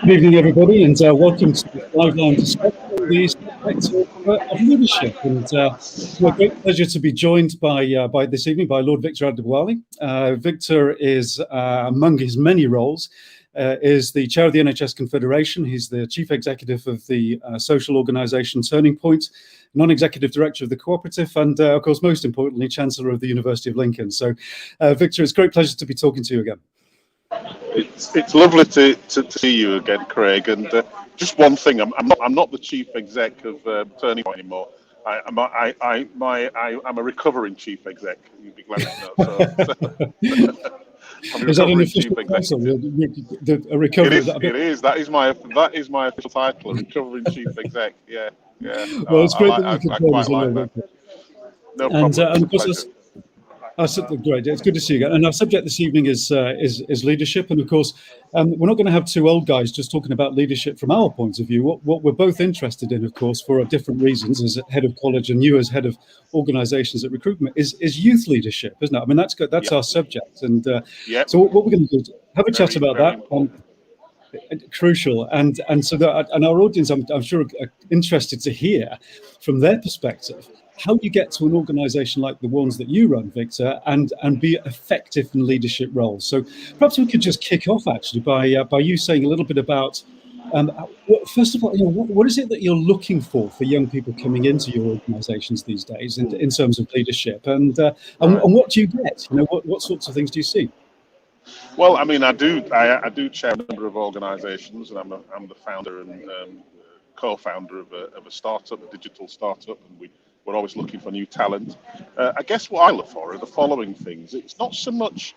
Good evening, everybody, and welcome to this live line discussion on the subject of leadership. And it's a great pleasure to be joined by this evening by Lord Victor Adebowale. Victor is, among his many roles, is the chair of the NHS Confederation. He's the chief executive of the social organisation Turning Point, non-executive director of the Cooperative, and of course, most importantly, Chancellor of the University of Lincoln. So, Victor, it's a great pleasure to be talking to you again. It's lovely to see you again, Craig. And just one thing, I'm not the chief exec of Turning Point anymore. I'm a recovering chief exec. You'd be glad to know. I'm is that an chief executive? A recovery? It is. That is my official title, a recovering chief exec. Yeah. Well, it's great that you can quite like that. No problem. And of course, great. It's good to see you again. And our subject this evening is leadership. And of course, we're not going to have two old guys just talking about leadership from our point of view. What we're both interested in, of course, for different reasons, as head of college and you as head of organisations at recruitment, is youth leadership, isn't it? I mean, that's our subject. And so what we're going to do is have a chat about that. Crucial, and so and our audience, I'm sure, are interested to hear from their perspective how you get to an organisation like the ones that you run, Victor, and be effective in leadership roles. So perhaps we could just kick off actually by you saying a little bit about, first of all, what is it that you're looking for young people coming into your organisations these days in terms of leadership, and what do you get? What sorts of things do you see? Well, I mean, I do chair a number of organisations, and I'm the founder and co-founder of a startup, a digital startup, and we're always looking for new talent. I guess what I look for are the following things. It's not so much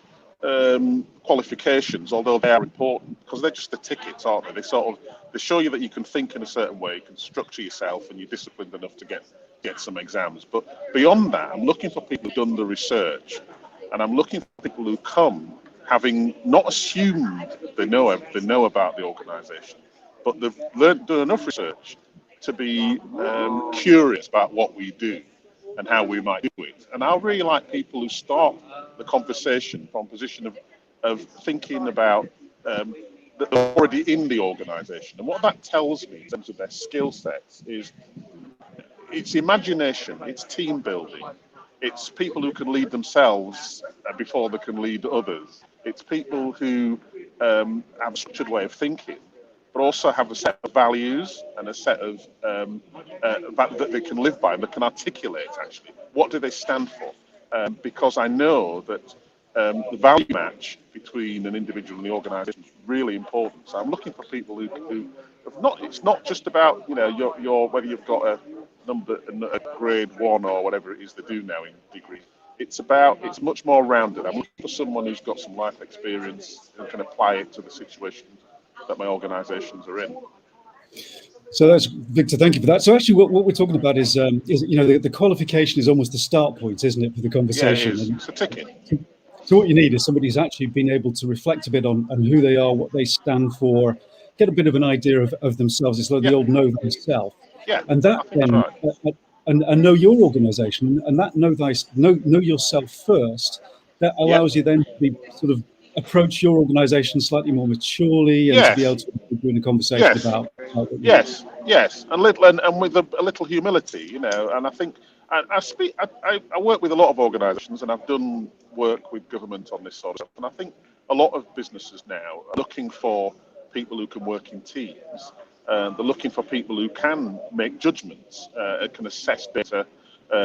qualifications, although they are important, because they're just the tickets, aren't they? They show you that you can think in a certain way, you can structure yourself, and you're disciplined enough to get some exams. But beyond that, I'm looking for people who've done the research, and I'm looking for people who come having not assumed they know about the organisation, but they've done enough research to be curious about what we do and how we might do it. And I really like people who start the conversation from a position of thinking about that they're already in the organisation. And what that tells me in terms of their skill sets is it's imagination, it's team building, it's people who can lead themselves before they can lead others. It's people who have a structured way of thinking, but also have a set of values and a set of that they can live by and they can articulate, actually. What do they stand for? Because I know that the value match between an individual and the organisation is really important. So I'm looking for people who have not, it's not just about, your whether you've got a grade 1 or whatever it is they do now in degree. It's much more rounded. I'm looking for someone who's got some life experience and can apply it to the situation that my organisations are in. So that's Victor. Thank you for that. So actually, what we're talking about is the qualification is almost the start point, isn't it, for the conversation? Yeah, it is. It's a ticket. So what you need is somebody who's actually been able to reflect a bit on who they are, what they stand for, get a bit of an idea of themselves. It's like the old know thyself. Yeah, and that then right. and know your organisation, and that know yourself first. That allows you then to be sort of approach your organisation slightly more maturely and to be able to be in a conversation about yes, and with a little humility, And I think I work with a lot of organisations, and I've done work with government on this sort of stuff. And I think a lot of businesses now are looking for people who can work in teams. They're looking for people who can make judgments, can assess data,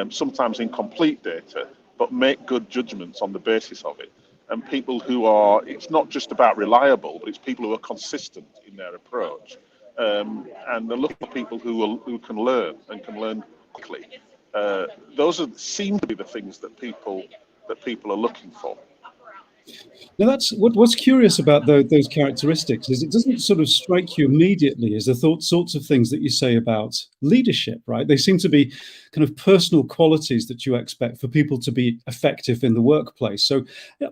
sometimes incomplete data, but make good judgments on the basis of it. And people who are, it's not just about reliable, but it's people who are consistent in their approach. And they're looking for people who can learn and can learn quickly. Those seem to be the things that people are looking for. Now, that's what's curious about those characteristics is it doesn't sort of strike you immediately as the sorts of things that you say about leadership, right? They seem to be kind of personal qualities that you expect for people to be effective in the workplace. So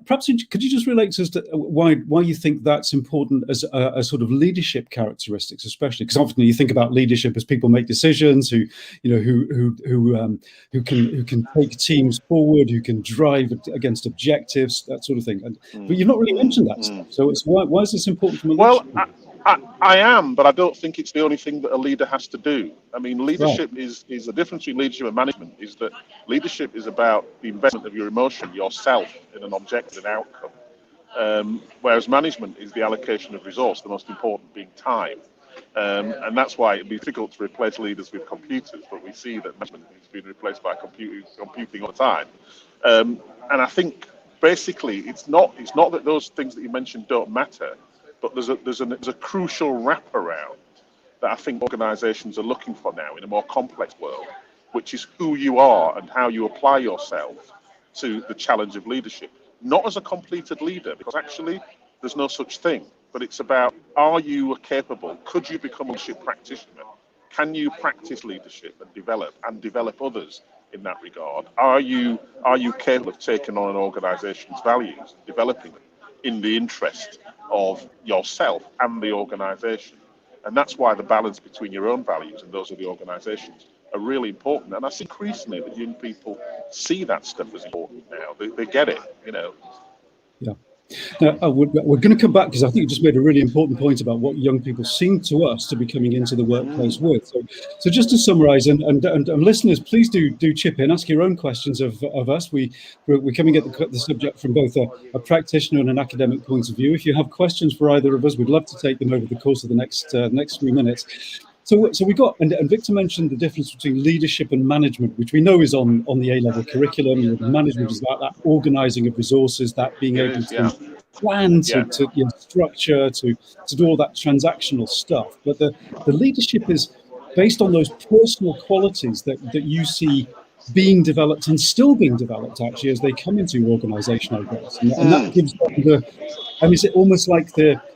perhaps could you just relate to us to why you think that's important as a sort of leadership characteristics, especially because often you think about leadership as people make decisions, who can take teams forward, who can drive against objectives, that sort of thing. But you've not really mentioned that stuff. So why is this important from a leadership? I am, but I don't think it's the only thing that a leader has to do. I mean, Right. leadership is the difference between leadership and management is that leadership is about the investment of your emotion, yourself, in an objective, an outcome. Whereas management is the allocation of resource, the most important being time. And that's why it'd be difficult to replace leaders with computers, but we see that management is being replaced by computing all the time. And I think basically it's not that those things that you mentioned don't matter, but there's a crucial wraparound that I think organisations are looking for now in a more complex world, which is who you are and how you apply yourself to the challenge of leadership. Not as a completed leader, because actually there's no such thing, but it's about, are you capable? Could you become a leadership practitioner? Can you practice leadership and develop others in that regard? Are you capable of taking on an organisation's values, developing them in the interest of yourself and the organisation? And that's why the balance between your own values and those of the organisations are really important. And I see increasingly that young people see that stuff as important now. They get it, you know. Yeah. Now, we're going to come back because I think you just made a really important point about what young people seem to us to be coming into the workplace with. So just to summarise, and listeners, please do chip in, ask your own questions of us. We're coming at the subject from both a practitioner and an academic point of view. If you have questions for either of us, we'd love to take them over the course of the next few minutes. So we got, and Victor mentioned the difference between leadership and management, which we know is on the A-level curriculum. You know, management is about that organising of resources, that being able to plan, to structure, to do all that transactional stuff. But the leadership is based on those personal qualities that you see being developed and still being developed actually as they come into your organisation, I guess, and that gives them is it almost like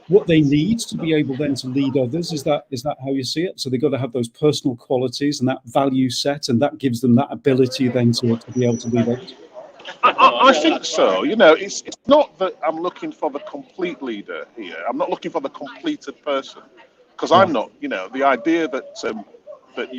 what they need to be able then to lead others? Is that how you see it? So they've got to have those personal qualities and that value set, and that gives them that ability then to be able to lead others. I think so. You know, it's not that I'm looking for the complete leader here. I'm not looking for the completed person, because I'm not. You know, the idea that that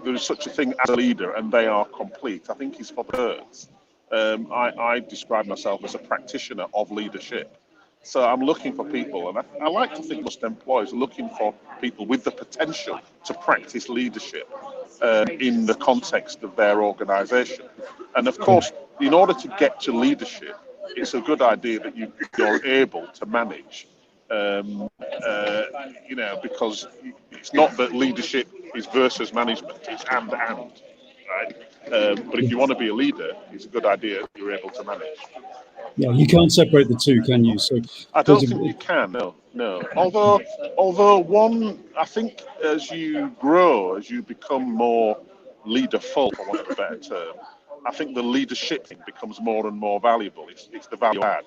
there is such a thing as a leader and they are complete, I think is for the birds. I describe myself as a practitioner of leadership. So I'm looking for people, and I like to think most employers are looking for people with the potential to practice leadership in the context of their organisation. And of course, in order to get to leadership, it's a good idea that you're able to manage. You know, because it's not that leadership is versus management; it's and, right? But if you want to be a leader, it's a good idea that you're able to manage. Yeah, you can't separate the two, can you? So I don't think you can. No. Although one, I think as you grow, as you become more leaderful, for want of a better term, I think the leadership thing becomes more and more valuable. It's the value add,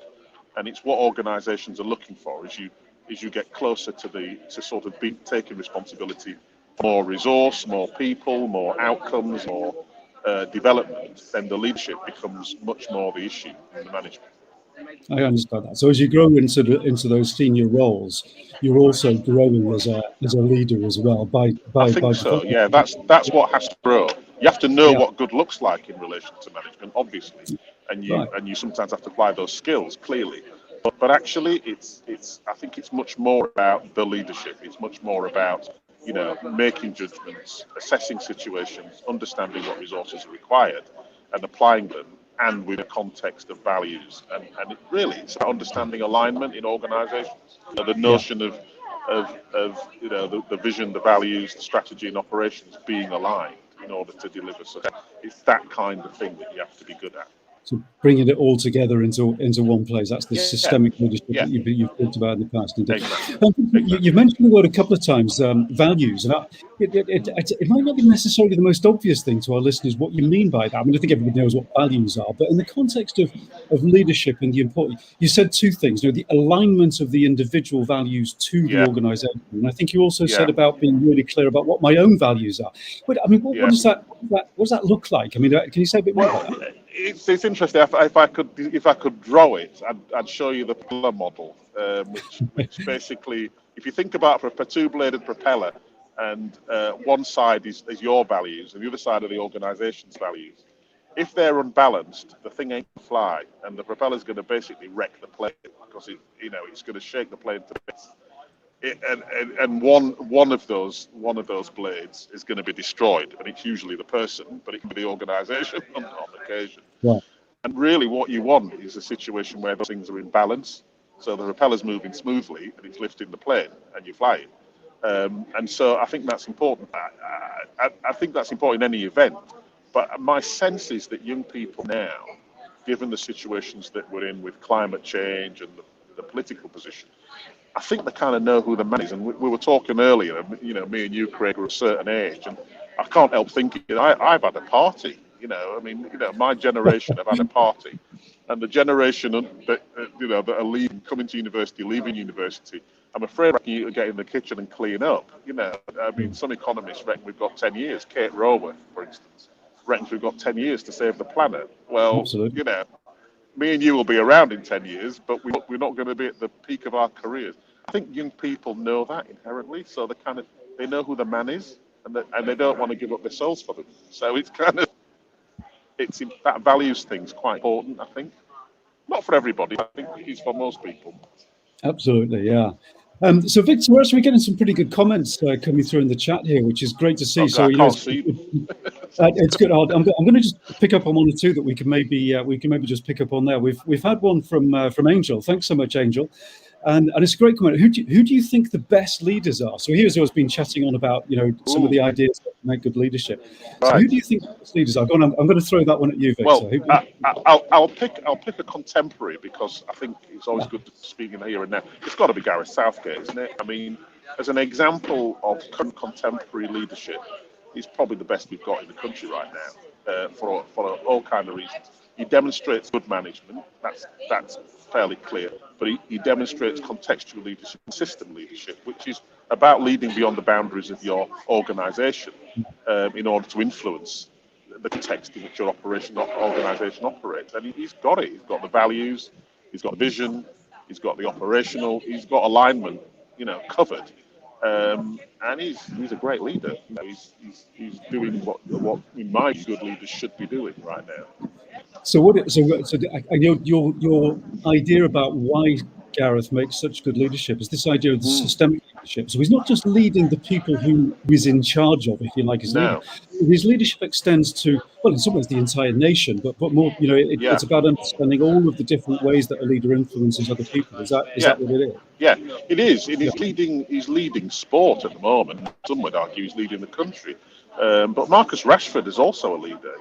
and it's what organisations are looking for as you get closer to sort of taking responsibility for more resource, more people, more outcomes, more development. Then the leadership becomes much more the issue than the management. I understand that. So as you grow into those senior roles, you're also growing as a leader as well. I think so. Yeah, that's what has to grow. You have to know what good looks like in relation to management, obviously, and you sometimes have to apply those skills clearly. But actually, I think it's much more about the leadership. It's much more about making judgments, assessing situations, understanding what resources are required, and applying them, and with a context of values. And it really, it's about understanding alignment in organisations. The notion of the vision, the values, the strategy, and operations being aligned in order to deliver. So it's that kind of thing that you have to be good at. So bringing it all together into one place. That's the systemic leadership that you've talked about in the past. Exactly. You've mentioned the word a couple of times, values. And it might not be necessarily the most obvious thing to our listeners what you mean by that. I mean, I think everybody knows what values are, but in the context of leadership and the important, you said two things. The alignment of the individual values to the organisation, and I think you also said about being really clear about what my own values are. But I mean, what does that look like? I mean, can you say a bit more about that? It's interesting. If I could draw it, I'd show you the propeller model, which basically, if you think about a two-bladed propeller, and one side is your values, and the other side are the organisation's values. If they're unbalanced, the thing ain't gonna fly, and the propeller's going to basically wreck the plane because it's going to shake the plane to bits. and one of those blades is going to be destroyed, and it's usually the person, but it can be the organisation on occasion. Right. And really, what you want is a situation where those things are in balance. So the propeller's moving smoothly, and it's lifting the plane, and you're flying. And so I think that's important. I think that's important in any event. But my sense is that young people now, given the situations that we're in with climate change and the political position, I think they kind of know who the man is. And we were talking earlier, me and you, Craig, are a certain age, and I can't help thinking, I've had a party. My generation have had a party, and the generation that that are leaving, coming to university, leaving university, I'm afraid you get in the kitchen and clean up. Some economists reckon we've got 10 years. Kate Raworth, for instance, reckons we've got 10 years to save the planet. Well, absolutely. Me and you will be around in 10 years, but we're not going to be at the peak of our careers. I think young people know that inherently, so they know who the man is, and they don't want to give up their souls for them. So that values thing's quite important, I think. Not for everybody, I think it is for most people. Absolutely, yeah. So Victor, we're actually getting some pretty good comments coming through in the chat here, which is great to see. Okay, so I can't see them. It's good. I'm going to just pick up on one or two that we can maybe just pick up on there. We've had one from Angel. Thanks so much, Angel. And it's a great comment. Who do you think the best leaders are? So here's who's been chatting on about some of the ideas that make good leadership. So Right. who do you think the best leaders are? I'm going to throw that one at you, Victor. Well, I'll pick a contemporary, because I think it's always good to speak in here and now. It's got to be Gareth Southgate, isn't it? I mean, as an example of contemporary leadership, he's probably the best we've got in the country right now, for all kind of reasons. He demonstrates good management. That's fairly clear. But he demonstrates contextual leadership, consistent leadership, which is about leading beyond the boundaries of your organisation in order to influence the context in which your organisation operates. And he's got it. He's got the values. He's got the vision. He's got the operational. He's got alignment, covered. And he's a great leader. He's doing what in my view, good leaders should be doing right now. So your idea about why Gareth makes such good leadership is this idea of the systemic leadership. So he's not just leading the people who he's in charge of, if you like, his leader. His leadership extends to, well, in some ways the entire nation, but more, it's about understanding all of the different ways that a leader influences other people. Is that what it is? Yeah, it is. And he's leading sport at the moment. Some would argue he's leading the country. But Marcus Rashford is also a leader.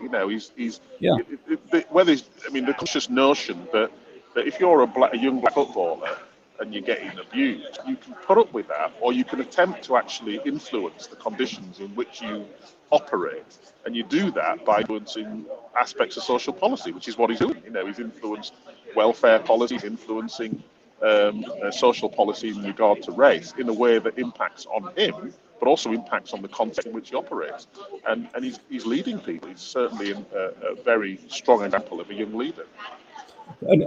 The conscious notion that if you're a young black footballer and you're getting abused, you can put up with that, or you can attempt to actually influence the conditions in which you operate. And you do that by influencing aspects of social policy, which is what he's doing. He's influenced welfare policies, influencing social policy in regard to race in a way that impacts on him, but also impacts on the context in which he operates. And he's leading people. He's certainly a very strong example of a young leader. And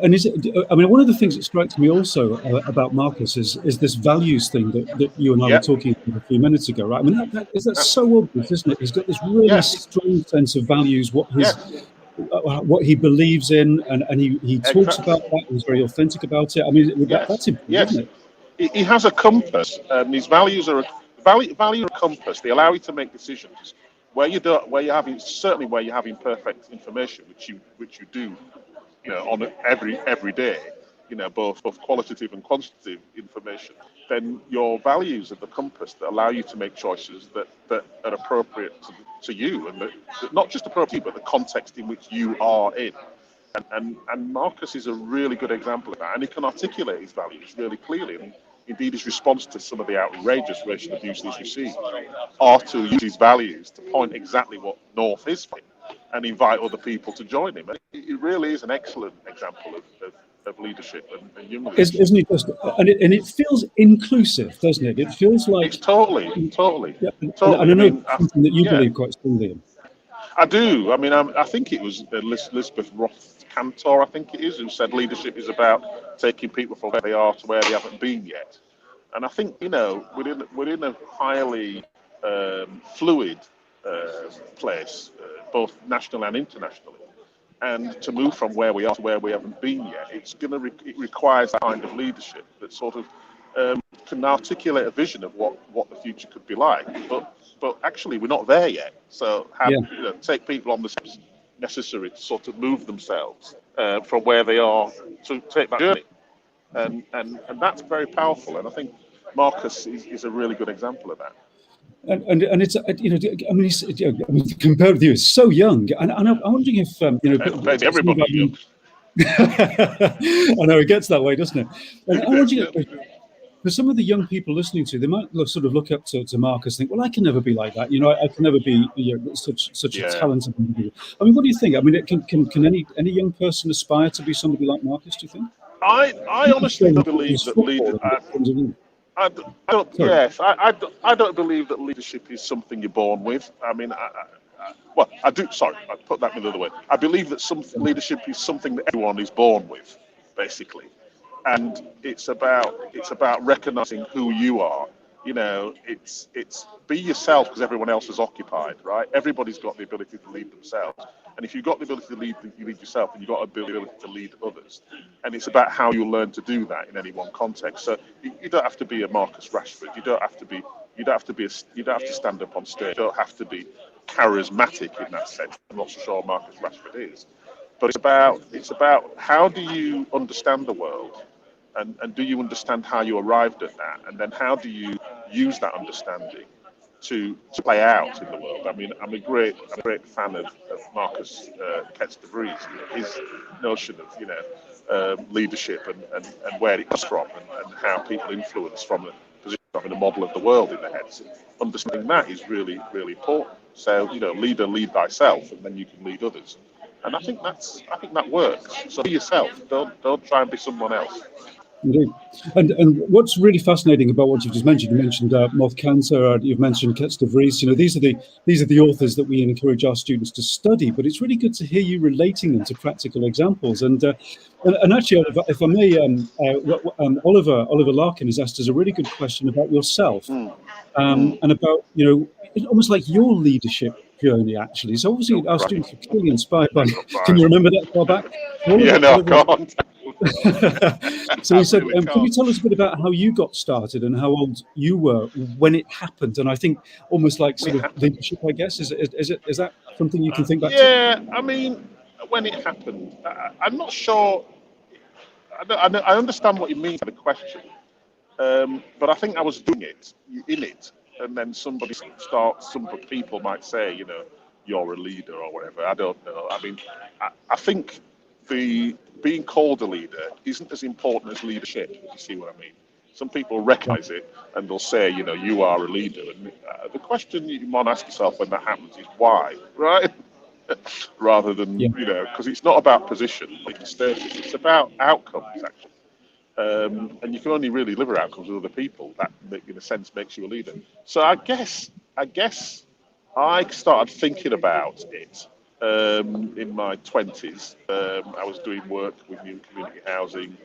one of the things that strikes me also about Marcus is this values thing that you and I were talking about a few minutes ago, right? I mean, that's so obvious, isn't it? He's got this really strong sense of values, what he believes in, and he talks about that. He's very authentic about it. I mean, that's important, isn't it? He has a compass. His values are a compass. They allow you to make decisions where you're having imperfect information, which you do, on every day, both qualitative and quantitative information. Then your values are the compass that allow you to make choices that are appropriate to you, and that not just appropriate, but the context in which you are in. And Marcus is a really good example of that, and he can articulate his values really clearly. And indeed, his response to some of the outrageous racial abuse he's received are to use his values to point exactly what North is for him and invite other people to join him. And it really is an excellent example of leadership and young leadership. Isn't it just? And it feels inclusive, doesn't it? It feels like it's totally. Yeah, totally. And I know something that you believe quite strongly in. I do. I mean, I think it was Elizabeth Roth Cantor, I think it is, who said leadership is about taking people from where they are to where they haven't been yet. And I think, we're in a highly fluid place, both national and internationally. And to move from where we are to where we haven't been yet, it requires that kind of leadership that sort of can articulate a vision of what the future could be like, but actually we're not there yet. So take people on the steps necessary to sort of move themselves from where they are to take that journey, and that's very powerful. And I think Marcus is a really good example of that. And it's compared with you, it's so young, and I'm wondering if everybody young. I know it gets that way, doesn't it? And I'm wondering, for some of the young people listening to, they might look up to Marcus, think, well, I can never be like that. I can never be such a talented individual. I mean, what do you think? I mean, can any young person aspire to be somebody like Marcus? Do you think? I honestly don't believe that leader. I don't believe that leadership is something you're born with. I mean, I do. Sorry, I put that another way. I believe that some leadership is something that everyone is born with, basically, and it's about recognizing who you are. It's be yourself because everyone else is occupied, right? Everybody's got the ability to lead themselves, and if you've got the ability to lead yourself, and you've got the ability to lead others, and it's about how you learn to do that in any one context. So you don't have to be a Marcus Rashford. You don't have to stand up on stage. You don't have to be charismatic in that sense. I'm not so sure Marcus Rashford is, but it's about how do you understand the world, and do you understand how you arrived at that, and then how do you use that understanding to play out in the world. I mean, I'm a great fan of Marcus de Vries, his notion of leadership and where it comes from, and how people influence from a position of having a model of the world in their heads. Understanding that is really, really important. So lead thyself, and then you can lead others. And I think that works. So be yourself. Don't try and be someone else. Indeed. And what's really fascinating about what you've just mentioned, you mentioned Moth Cancer, you've mentioned Ketz de Vries, these are the authors that we encourage our students to study, but it's really good to hear you relating them to practical examples. And actually, if I may, Oliver Larkin has asked us a really good question about yourself, and about, almost like your leadership journey, actually. So obviously our students are clearly inspired by, can you remember that far back? I can't. So he said, can you tell us a bit about how you got started and how old you were when it happened? And I think almost like sort of leadership, I guess, is that something you can think back to? Yeah, I mean, when it happened, I'm not sure. I understand what you mean by the question, but I think I was doing it, in it, and then some people might say, you're a leader or whatever. I don't know. I mean, I think being called a leader isn't as important as leadership, if you see what I mean. Some people recognize it and they'll say, you are a leader. And the question you want to ask yourself when that happens is why, right? Rather than, because it's not about position, like status, it's about outcomes, actually. And you can only really deliver outcomes with other people. That, in a sense, makes you a leader. So I guess I started thinking about it in my 20s. I was doing work with new community housing.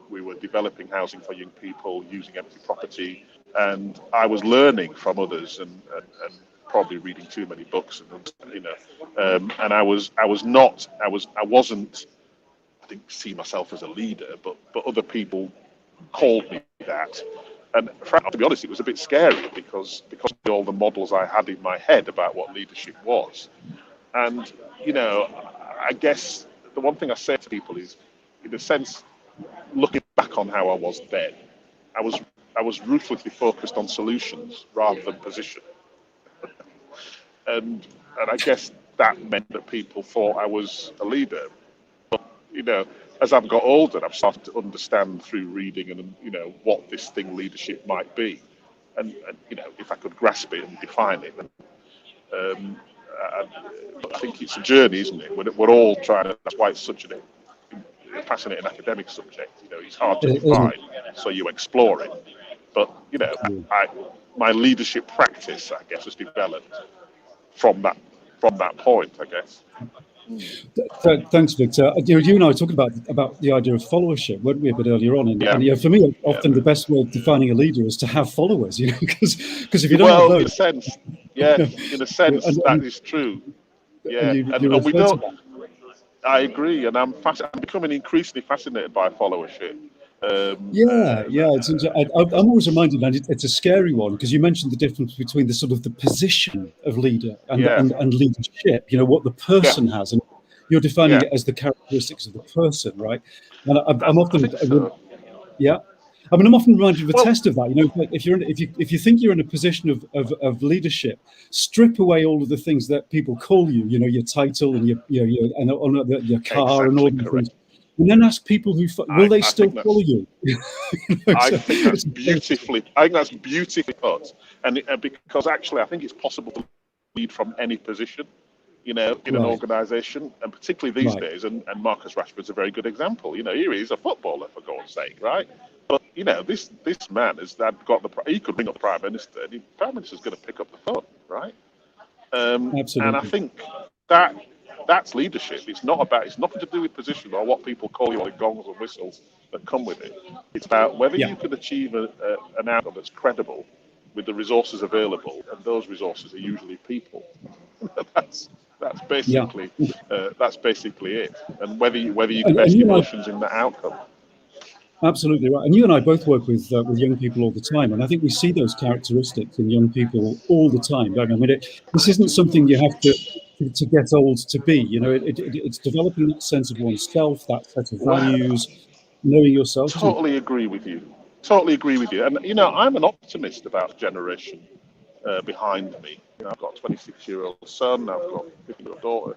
We were developing housing for young people using empty property, and I was learning from others and probably reading too many books, and I wasn't. I didn't see myself as a leader, but other people called me that. And to be honest, it was a bit scary because of all the models I had in my head about what leadership was. And, I guess the one thing I say to people is, in a sense, looking back on how I was then, I was ruthlessly focused on solutions rather than position. and I guess that meant that people thought I was a leader. But, as I've got older, I've started to understand through reading and, what this thing leadership might be. And if I could grasp it and define it, then, I think it's a journey, isn't it? We're all trying to. That's why it's such a fascinating academic subject. It's hard to define, so you explore it. But my leadership practice, I guess, has developed from that point, I guess. Thanks, Victor. You and I were talking about the idea of followership, weren't we, a bit earlier on? And for me, often the best way of defining a leader is to have followers. Because if you don't have those, in a sense, that is true. Yeah, and we don't. I agree, and I'm becoming increasingly fascinated by followership. I'm always reminded, and it's a scary one because you mentioned the difference between the sort of the position of leader yeah, and leadership. You know what the yeah, person has, and you're defining yeah. it as the characteristics of the person, right? And I'm I often, think so. yeah. I mean, I'm often reminded of a Well, test of that. You know, if you think you're in a position of leadership, strip away all of the things that people call you. You know, your title and your car and exactly all these things, correct. and then ask people who will they I still think follow that's you. So it's I think that's beautifully put, and because actually I think it's possible to lead from any position, you know, in an right, organisation, and particularly these right, days. And Marcus Rashford's a very good example. You know, here he is, a footballer for God's sake, right? But you know, this man has got he could ring up the Prime Minister, and the Prime Minister's going to pick up the phone, right? And I absolutely, think that that's leadership. It's not about. It's nothing to do with position or what people call you or the gongs and whistles that come with it. It's about whether yeah, you can achieve an outcome that's credible with the resources available, and those resources are usually people. that's that's yeah. basically that's basically it. And whether you can And best you and I emotions in that outcome. absolutely right. And you and I both work with young people all the time, and I think we see those characteristics in young people all the time. Don't we? I mean, this isn't something you have to get old to be. You know, it's developing that sense of oneself, that set of Wow. values, knowing yourself. Isn't it? Totally agree with you. Totally agree with you. And you know, I'm an optimist about the generation behind me. You know, I've got a 26-year-old son. I've got a 50-year-old daughter.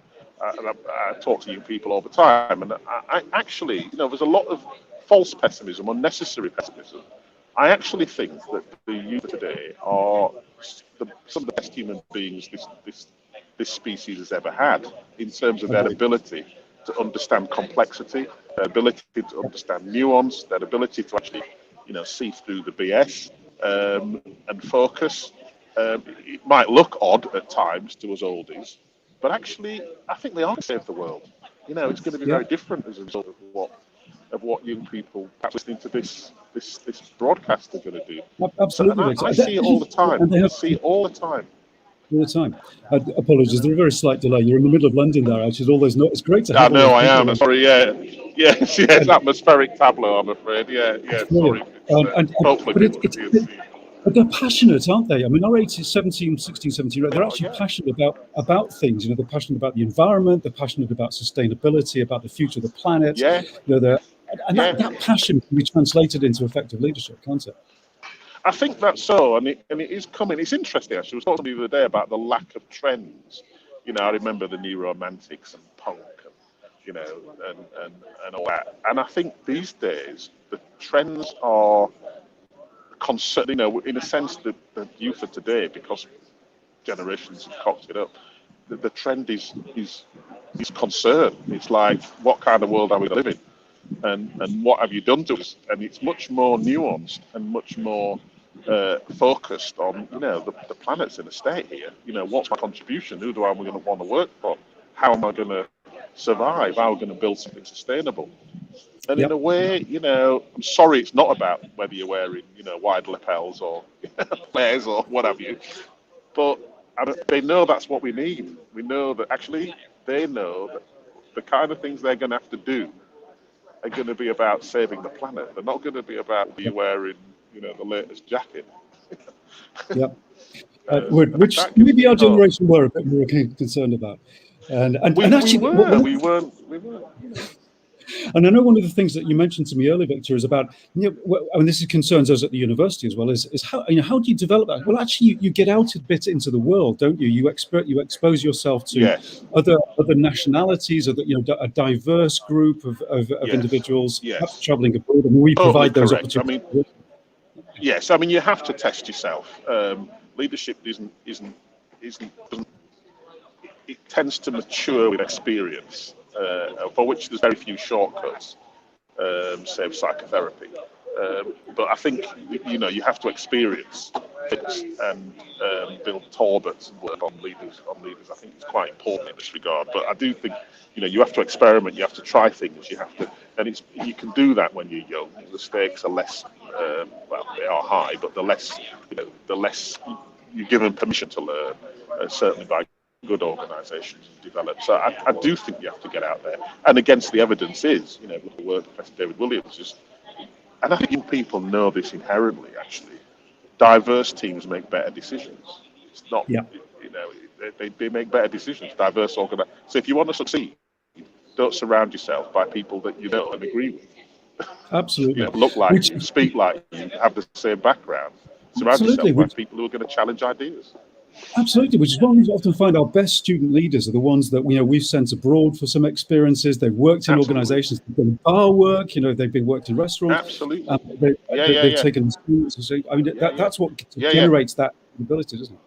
And I talk to young people all the time. And I actually, you know, there's a lot of false pessimism, unnecessary pessimism. I actually think that the youth today are some of the best human beings this species has ever had in terms of their Agreed. ability to understand complexity, their ability to understand nuance, their ability to actually, you know, see through the BS and focus. It might look odd at times to us oldies, but actually, I think they are going to save the world. You know, it's going to be Yeah, very different as a result of what young people perhaps listening to this broadcast are going to do. So, and absolutely. I see it all the time. And they I have see it all the time. all the time. Apologies, there's a very slight delay. You're in the middle of London there, actually. All those it's great to I have all know those I people am. around. Sorry, yeah, yes, yes, And atmospheric tableau. I'm afraid. Yeah, yeah. Sorry. brilliant. It's, hopefully But people can hear me. but they're passionate, aren't they? I mean, our 18, 17, 16, 17, They they're are. actually Yeah, passionate about things. You know, they're passionate about the environment, they're passionate about sustainability, about the future of the planet. yeah, You know, and yeah. that passion can be translated into effective leadership, can't it? I think that's so, and it is coming. It's interesting actually. I was talking the other day about the lack of trends. You know, I remember the New Romantics and punk, and you know, and all that. And I think these days the trends are concern. You know, in a sense, the youth of today, because generations have cocked it up. The trend is concern. It's like, what kind of world are we living? And what have you done to us? And it's much more nuanced and much more focused on, you know, the planet's in a state here. You know, what's my contribution? Who do I going to want to work for? How am I going to survive? How am I going to build something sustainable? And in Yep. a way, you know, I'm sorry, it's not about whether you're wearing, you know, wide lapels or flares or what have you. But they know that's what we need. We know that actually they know that the kind of things they're going to have to do are going to be about saving the planet. They're not going to be about you Yep. wearing, you know, the latest jacket. Yep. And Which that gives maybe me our hope. generation were a bit more concerned about. We And we actually, were we weren't we weren't. and I know one of the things that you mentioned to me earlier, Victor, is about, you know, I mean, this concerns us at the university as well. Is how, you know, how do you develop that? Well, actually, you get out a bit into the world, don't you? You expose yourself to Yes, other nationalities, other, you know, a diverse group of yes, individuals, perhaps yes. traveling abroad, and we Totally provide those correct. I opportunities. mean, yes. I mean, you have to test yourself. Leadership doesn't. It tends to mature with experience, for which there's very few shortcuts, save psychotherapy. But I think, you know, you have to experience things and build torbats and work on leaders. I think it's quite important in this regard. But I do think, you know, you have to experiment. You have to try things. You have to, and you can do that when you're young. The stakes are less. Well, they are high, but the less you give them permission to learn. Certainly by good organisations and develop. So I do think you have to get out there. And against the evidence is, you know, look at the work Professor David Williams and I think young people know this inherently, actually. Diverse teams make better decisions. It's not, Yeah. you know, they make better decisions. Diverse organizations. So if you want to succeed, don't surround yourself by people that you know and agree with. Absolutely. You know, look like Which, you, speak like you, have the same background. Surround absolutely. yourself by people who are going to challenge ideas. Absolutely, which is why we often find our best student leaders are the ones that we've sent abroad for some experiences. They've worked in organisations, they've done bar work. They've been worked in restaurants. Absolutely. They've taken schools. I mean, that's what generates that ability, doesn't it?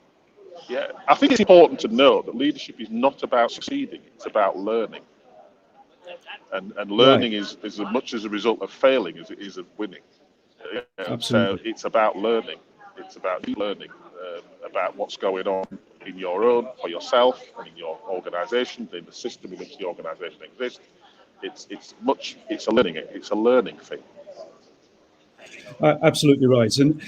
Yeah, I think it's important to know that leadership is not about succeeding; it's about learning. And learning is as much as a result of failing as it is of winning. So it's about learning. It's about learning about what's going on in your own, for yourself, and in your organisation, in the system in which the organisation exists. It's a learning thing. Absolutely right, and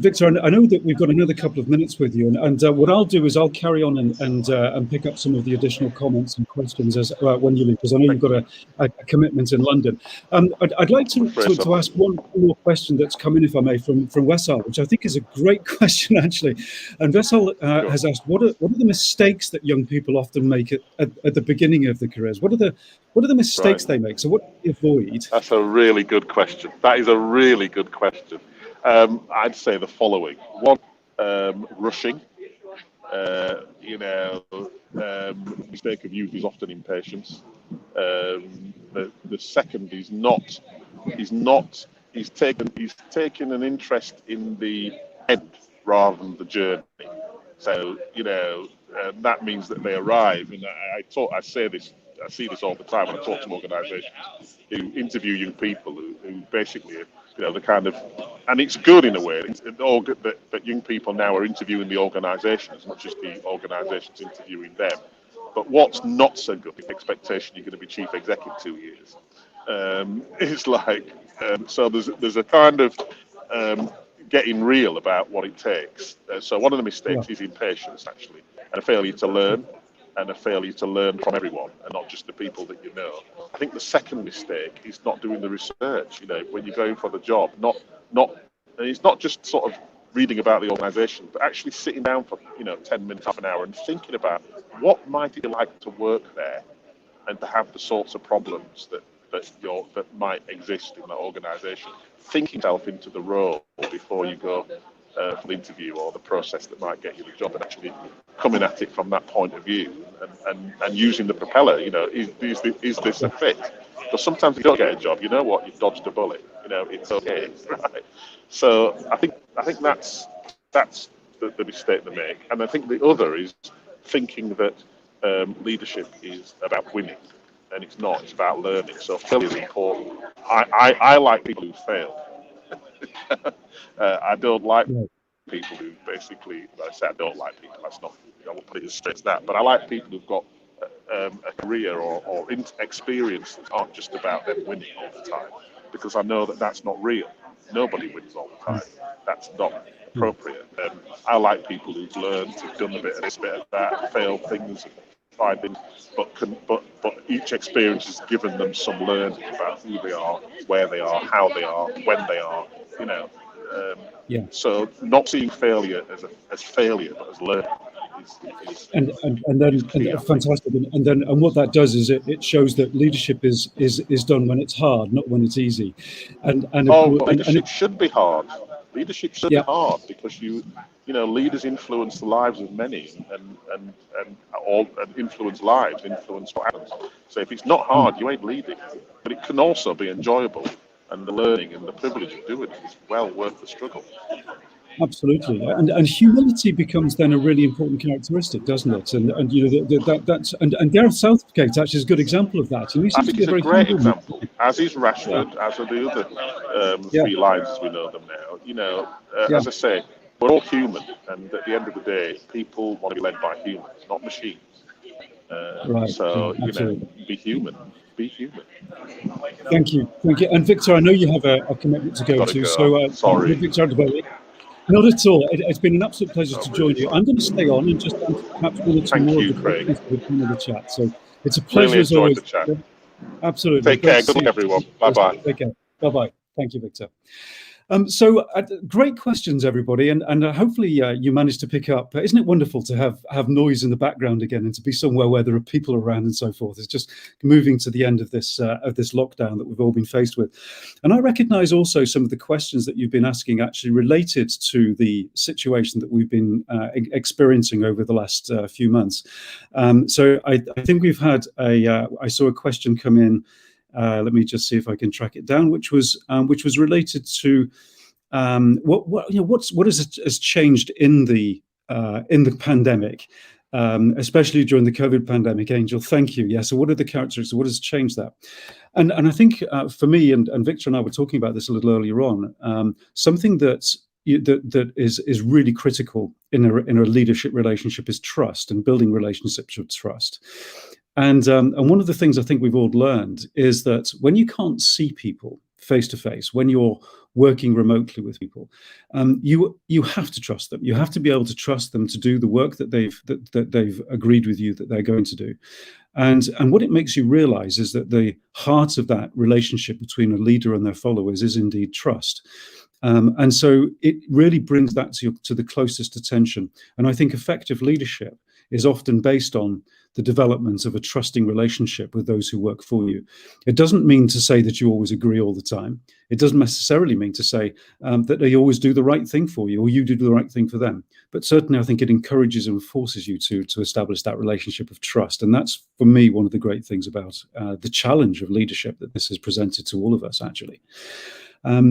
Victor, I know that we've got another couple of minutes with you, and what I'll do is I'll carry on and pick up some of the additional comments and questions as when you leave, because I know you've got a commitment in London. I'd like to ask one more question that's come in, if I may, from Wessel, which I think is a great question actually. And Wessel has asked, what are the mistakes that young people often make at the beginning of their careers? What are the mistakes they make? So what do they avoid? That's a really good question. That is a really good question. I'd say the following. One, rushing. Mistake of youth is often impatience. The second is he's taken an interest in the end rather than the journey. So that means that they arrive, and I see this all the time when I talk to organisations who interview young people who basically, the kind of, and it's good in a way. It's all good that young people now are interviewing the organisation as much as the organisation's interviewing them. But what's not so good is the expectation you're going to be chief exec in 2 years. It's like, so there's a kind of getting real about what it takes. So one of the mistakes is impatience, actually, and a failure to learn. And a failure to learn from everyone and not just the people that you know. I think the second mistake is not doing the research. When you're going for the job, and it's not just sort of reading about the organisation, but actually sitting down for 10 minutes, half an hour, and thinking about what might it be like to work there, and to have the sorts of problems that might exist in that organisation. Thinking yourself into the role before you go for the interview or the process that might get you the job, and actually coming at it from that point of view and using the propeller. Is this a fit? Because sometimes you don't get a job. You know what? You've dodged a bullet. It's okay, right? So I think that's the mistake they make, and I think the other is thinking that leadership is about winning, and it's not. It's about learning. So failure is important. I like people who fail. I don't like people who basically, I say I don't like people, that's not, I won't put it as straight as that, but I like people who've got a career or experience that aren't just about them winning all the time, because I know that that's not real. Nobody wins all the time. That's not appropriate. I like people who've learned, who've done a bit of this, bit of that, failed things, tried things, but each experience has given them some learning about who they are, where they are, how they are, when they are, So not seeing failure as failure, but as learning and fantastic. And what that does is it shows that leadership is done when it's hard, not when it's easy. Leadership should be hard. Leadership should be hard, because leaders influence the lives of many, and influence lives, influence what happens. So if it's not hard, you ain't leading. But it can also be enjoyable, and the learning and the privilege of doing it is well worth the struggle. Absolutely, and humility becomes then a really important characteristic, doesn't it? And that's Gareth Southgate actually is a good example of that. I think it's a great example, as is Rashford, as are the other three lions as we know them now. As I say, we're all human, and at the end of the day, people want to be led by humans, not machines. So be human. Be human. Thank you. And Victor, I know you have a commitment to go to. So sorry, Victor Adebowale. Not at all. It's been an absolute pleasure to join you. I'm going to stay on and just answer perhaps one or two more of the questions within the chat. So it's a pleasure as always. The chat. Absolutely. Take care. Good luck, everyone. Bye-bye. Take care. Bye-bye. Thank you, Victor. Great questions, everybody, and hopefully you managed to pick up. Isn't it wonderful to have noise in the background again, and to be somewhere where there are people around and so forth? It's just moving to the end of this lockdown that we've all been faced with. And I recognise also some of the questions that you've been asking actually related to the situation that we've been experiencing over the last few months. So I think we've had I saw a question come in. Let me just see if I can track it down, which was related to what has changed in the pandemic, especially during the COVID pandemic. Angel, thank you. Yeah. So what are the characteristics? What has changed that? And I think for me, and Victor and I were talking about this a little earlier on, something that is really critical in a leadership relationship is trust, and building relationships with trust. And one of the things I think we've all learned is that when you can't see people face to face, when you're working remotely with people, you have to trust them. You have to be able to trust them to do the work that they've agreed with you that they're going to do. And what it makes you realize is that the heart of that relationship between a leader and their followers is indeed trust. And so it really brings that to the closest attention. And I think effective leadership is often based on the development of a trusting relationship with those who work for you. It doesn't mean to say that you always agree all the time. It doesn't necessarily mean to say that they always do the right thing for you or you do the right thing for them. But certainly I think it encourages and forces you to establish that relationship of trust. And that's, for me, one of the great things about the challenge of leadership that this has presented to all of us, actually.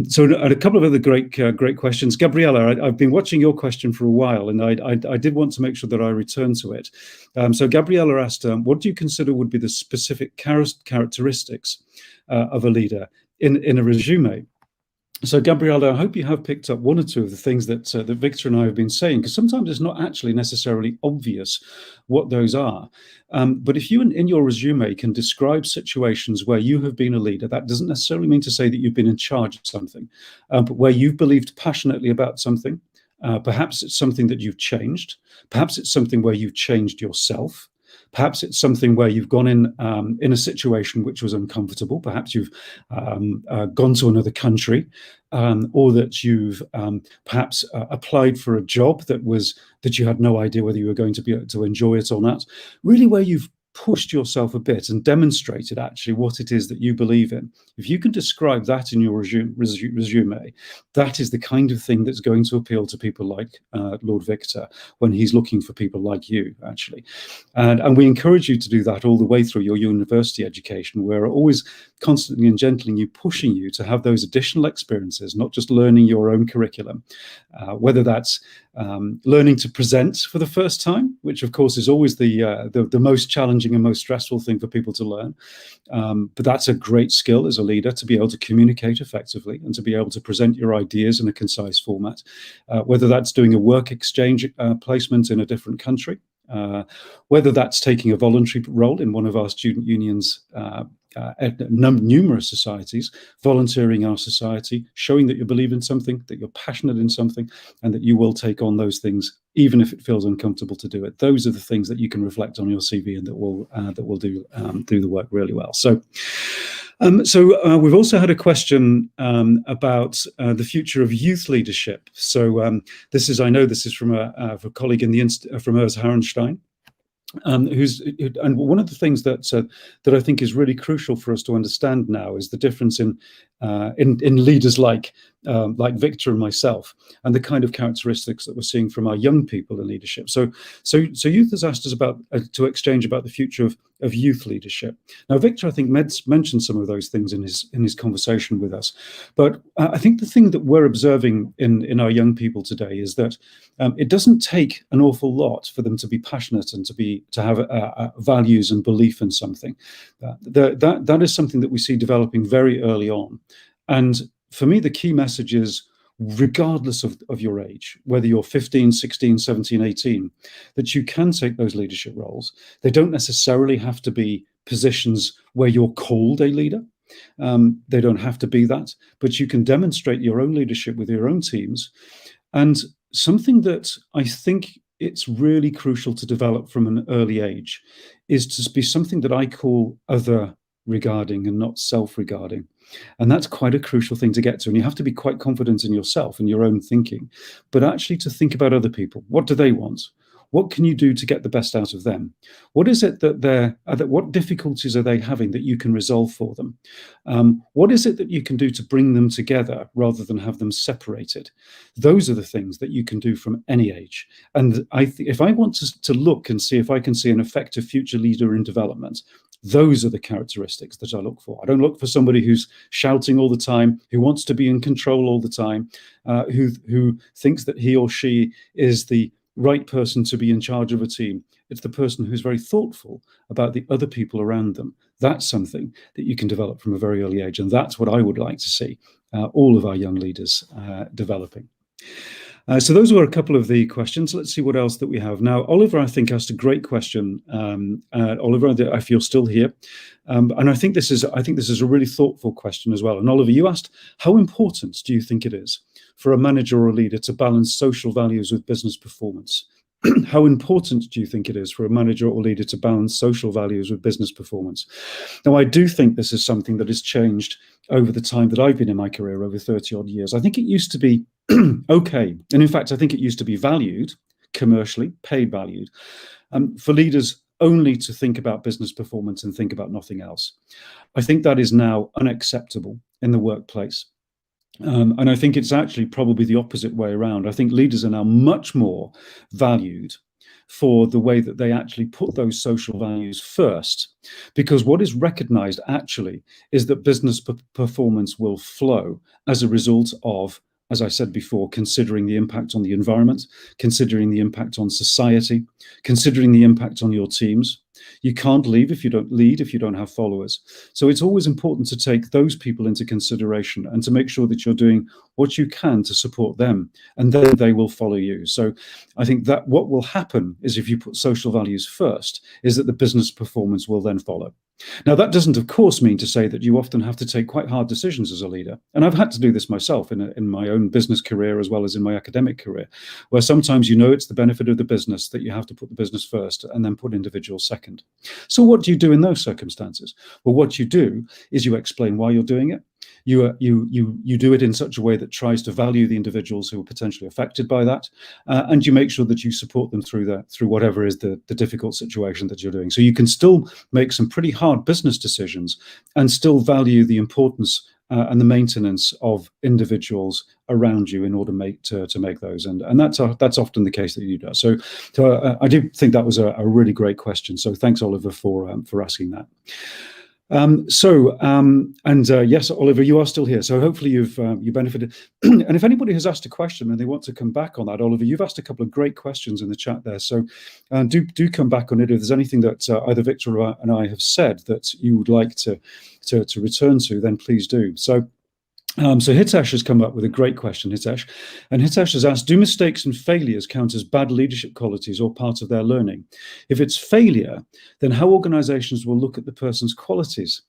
So a couple of other great questions. Gabriella, I've been watching your question for a while, and I did want to make sure that I return to it. So Gabriella asked, what do you consider would be the specific characteristics of a leader in a resume? So Gabriella, I hope you have picked up one or two of the things that Victor and I have been saying, because sometimes it's not actually necessarily obvious what those are. But if you in your resume can describe situations where you have been a leader, that doesn't necessarily mean to say that you've been in charge of something, but where you've believed passionately about something. Perhaps it's something that you've changed. Perhaps it's something where you've changed yourself. Perhaps it's something where you've gone in a situation which was uncomfortable. Perhaps you've gone to another country, or that you've perhaps applied for a job that you had no idea whether you were going to be able to enjoy it or not. Really, where you've pushed yourself a bit and demonstrated actually what it is that you believe in. If you can describe that in your resume, that is the kind of thing that's going to appeal to people like Lord Victor when he's looking for people like you, actually. And we encourage you to do that all the way through your university education. We're always constantly and gently pushing you to have those additional experiences, not just learning your own curriculum, whether that's learning to present for the first time, which of course is always the most challenging and most stressful thing for people to learn. But that's a great skill as a leader, to be able to communicate effectively and to be able to present your ideas in a concise format, whether that's doing a work exchange placement in a different country, whether that's taking a voluntary role in one of our student unions, numerous societies, volunteering our society, showing that you believe in something, that you're passionate in something, and that you will take on those things, even if it feels uncomfortable to do it. Those are the things that you can reflect on your CV and that will do the work really well. So we've also had a question about the future of youth leadership. So I know this is from a colleague from Urs Harenstein. And one of the things that I think is really crucial for us to understand now is the difference in leaders like Victor and myself, and the kind of characteristics that we're seeing from our young people in leadership. So Youth has asked us to exchange about the future of youth leadership. Now, Victor, I think, mentioned some of those things in his conversation with us, but I think the thing that we're observing in our young people today is that it doesn't take an awful lot for them to be passionate and to have values and belief in something. That is something that we see developing very early on. And for me, the key message is, regardless of your age, whether you're 15, 16, 17, 18, that you can take those leadership roles. They don't necessarily have to be positions where you're called a leader. They don't have to be that, but you can demonstrate your own leadership with your own teams. And something that I think it's really crucial to develop from an early age is to be something that I call other regarding and not self-regarding. And that's quite a crucial thing to get to. And you have to be quite confident in yourself and your own thinking, but actually to think about other people. What do they want? What can you do to get the best out of them? What is it that what difficulties are they having that you can resolve for them? What is it that you can do to bring them together rather than have them separated? Those are the things that you can do from any age. And if I want to look and see if I can see an effective future leader in development, those are the characteristics that I look for. I don't look for somebody who's shouting all the time, who wants to be in control all the time, who thinks that he or she is the right person to be in charge of a team. It's the person who's very thoughtful about the other people around them. That's something that you can develop from a very early age. And that's what I would like to see all of our young leaders developing. So those were a couple of the questions. Let's see what else that we have. Now, Oliver, I think, asked a great question. Oliver, I feel still here. And I think this is a really thoughtful question as well. And Oliver, you asked, how important do you think it is for a manager or a leader to balance social values with business performance? How important do you think it is for a manager or leader to balance social values with business performance? Now, I do think this is something that has changed over the time that I've been in my career, over 30 odd years. I think it used to be okay. And in fact, I think it used to be valued commercially, paid valued, for leaders only to think about business performance and think about nothing else. I think that is now unacceptable in the workplace. And I think it's actually probably the opposite way around. I think leaders are now much more valued for the way that they actually put those social values first, because what is recognized actually is that business performance will flow as a result of, as I said before, considering the impact on the environment, considering the impact on society, considering the impact on your teams. You can't lead if you don't have followers. So it's always important to take those people into consideration and to make sure that you're doing what you can to support them, and then they will follow you. So I think that what will happen is, if you put social values first, is that the business performance will then follow. Now, that doesn't, of course, mean to say that you often have to take quite hard decisions as a leader. And I've had to do this myself in my own business career as well as in my academic career, where sometimes it's the benefit of the business that you have to put the business first and then put individuals second. So what do you do in those circumstances? Well, what you do is you explain why you're doing it. You do it in such a way that tries to value the individuals who are potentially affected by that, and you make sure that you support them through whatever is the difficult situation that you're doing. So you can still make some pretty hard business decisions and still value the importance and the maintenance of individuals around you in order to make those, and that's often the case that you do. So I do think that was a really great question. So thanks, Oliver, for asking that. Yes, Oliver, you are still here. So hopefully you benefited. And if anybody has asked a question and they want to come back on that, Oliver, you've asked a couple of great questions in the chat there. So do come back on it. If there's anything that either Victor and I have said that you would like to return to, then please do. So Hitesh has come up with a great question, Hitesh. And Hitesh has asked, do mistakes and failures count as bad leadership qualities or part of their learning? If it's failure, then how organizations will look at the person's qualities?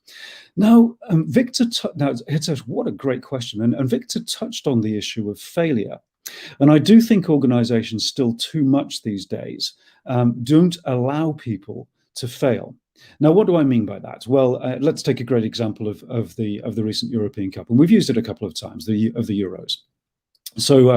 Now, Hitesh, what a great question. And Victor touched on the issue of failure. And I do think organizations still too much these days don't allow people to fail. Now, what do I mean by that? Well, let's take a great example of the recent European Cup, and we've used it a couple of times, of the Euros. So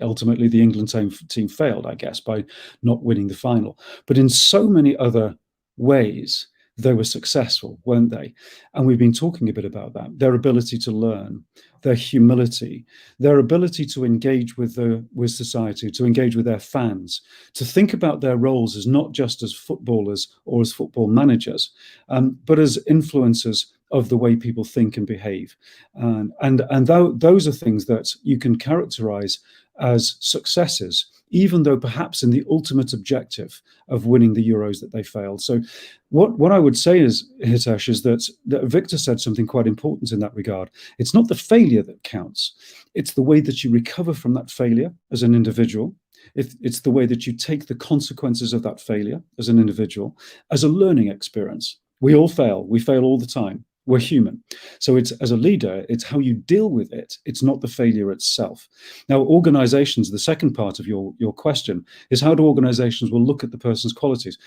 ultimately, the England team failed, I guess, by not winning the final. But in so many other ways, they were successful, weren't they? And we've been talking a bit about that. Their ability to learn, their humility, their ability to engage with society, to engage with their fans, to think about their roles as not just as footballers or as football managers, but as influencers of the way people think and behave. Those are things that you can characterize as successes, even though perhaps in the ultimate objective of winning the Euros that they failed. So what I would say is, Hitesh, is that Victor said something quite important in that regard. It's not the failure that counts. It's the way that you recover from that failure as an individual. It's the way that you take the consequences of that failure as an individual, as a learning experience. We all fail. We fail all the time. We're human. So it's, as a leader, it's how you deal with it. It's not the failure itself. Now, organizations, the second part of your question is, how do organizations will look at the person's qualities?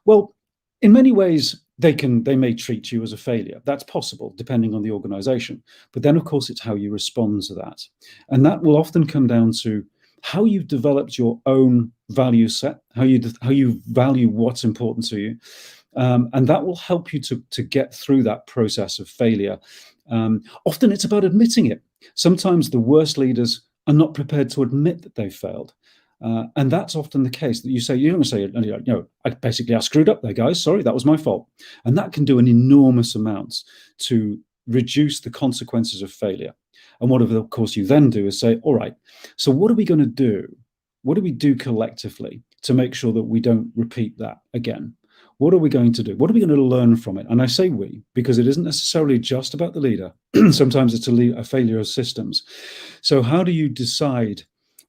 Well, in many ways, they may treat you as a failure. That's possible, depending on the organization. But then, of course, it's how you respond to that. And that will often come down to how you've developed your own value set, how you value what's important to you. And that will help you to get through that process of failure. Often it's about admitting it. Sometimes the worst leaders are not prepared to admit that they've failed. And that's often the case, that you're going to say, I screwed up there, guys. Sorry, that was my fault. And that can do an enormous amount to reduce the consequences of failure. And what, of course, you then do is say, all right, so what are we going to do? What do we do collectively to make sure that we don't repeat that again? What are we going to do? What are we going to learn from it? And I say we, because it isn't necessarily just about the leader. Sometimes it's a failure of systems. So how do you decide